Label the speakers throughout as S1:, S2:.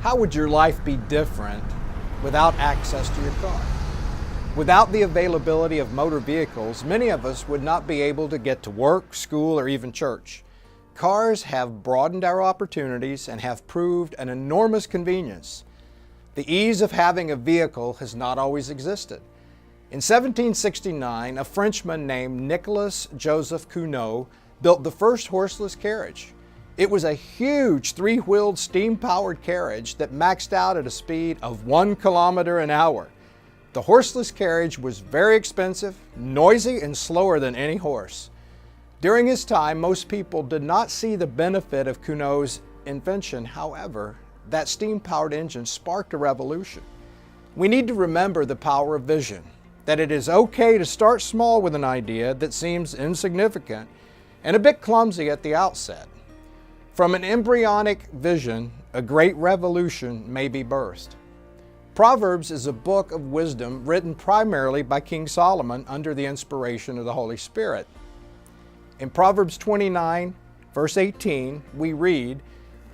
S1: How would your life be different without access to your car? Without the availability of motor vehicles, many of us would not be able to get to work, school, or even church. Cars have broadened our opportunities and have proved an enormous convenience. The ease of having a vehicle has not always existed. In 1769, a Frenchman named Nicolas Joseph Cugnot built the first horseless carriage. It was a huge three-wheeled steam-powered carriage that maxed out at a speed of 1 kilometer an hour. The horseless carriage was very expensive, noisy, and slower than any horse. During his time, most people did not see the benefit of Cugnot's invention. However, that steam-powered engine sparked a revolution. We need to remember the power of vision, that it is okay to start small with an idea that seems insignificant and a bit clumsy at the outset. From an embryonic vision, a great revolution may be birthed. Proverbs is a book of wisdom written primarily by King Solomon under the inspiration of the Holy Spirit. In Proverbs 29, verse 18, we read,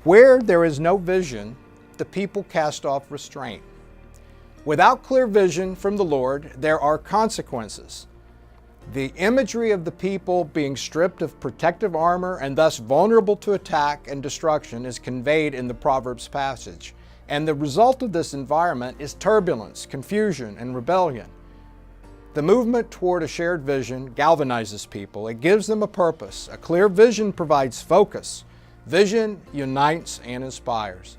S1: "Where there is no vision, the people cast off restraint." Without clear vision from the Lord, there are consequences. The imagery of the people being stripped of protective armor and thus vulnerable to attack and destruction is conveyed in the Proverbs passage. And the result of this environment is turbulence, confusion, and rebellion. The movement toward a shared vision galvanizes people. It gives them a purpose. A clear vision provides focus. Vision unites and inspires.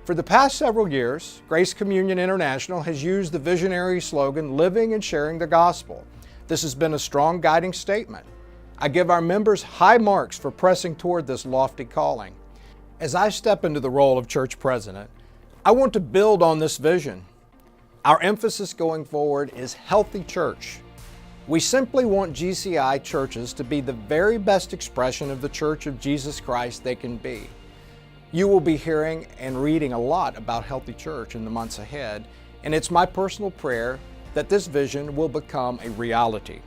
S1: For the past several years, Grace Communion International has used the visionary slogan, "Living and Sharing the Gospel." This has been a strong guiding statement. I give our members high marks for pressing toward this lofty calling. As I step into the role of church president, I want to build on this vision. Our emphasis going forward is healthy church. We simply want GCI Churches to be the very best expression of the Church of Jesus Christ they can be. You will be hearing and reading a lot about healthy church in the months ahead, and it's my personal prayer that this vision will become a reality.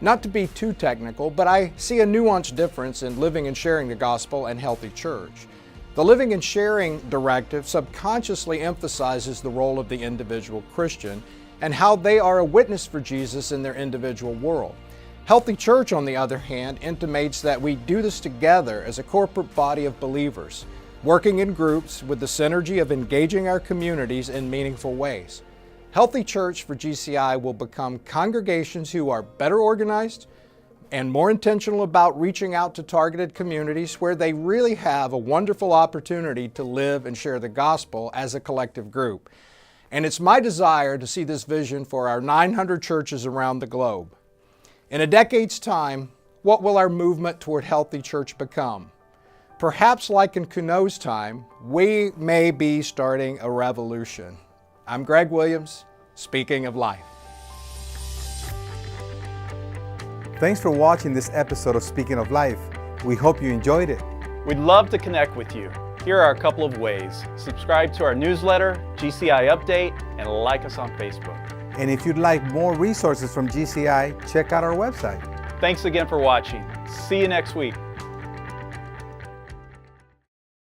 S1: Not to be too technical, but I see a nuanced difference in living and sharing the gospel and healthy church. The living and sharing directive subconsciously emphasizes the role of the individual Christian and how they are a witness for Jesus in their individual world. Healthy church, on the other hand, intimates that we do this together as a corporate body of believers, working in groups with the synergy of engaging our communities in meaningful ways. Healthy church for GCI will become congregations who are better organized and more intentional about reaching out to targeted communities where they really have a wonderful opportunity to live and share the gospel as a collective group. And it's my desire to see this vision for our 900 churches around the globe. In a decade's time, what will our movement toward healthy church become? Perhaps like in Cugnot's time, we may be starting a revolution. I'm Greg Williams, speaking of life.
S2: Thanks for watching this episode of Speaking of Life. We hope you enjoyed it.
S3: We'd love to connect with you. Here are a couple of ways. Subscribe to our newsletter, GCI Update, and like us on Facebook.
S2: And if you'd like more resources from GCI, check out our website.
S3: Thanks again for watching. See you next week.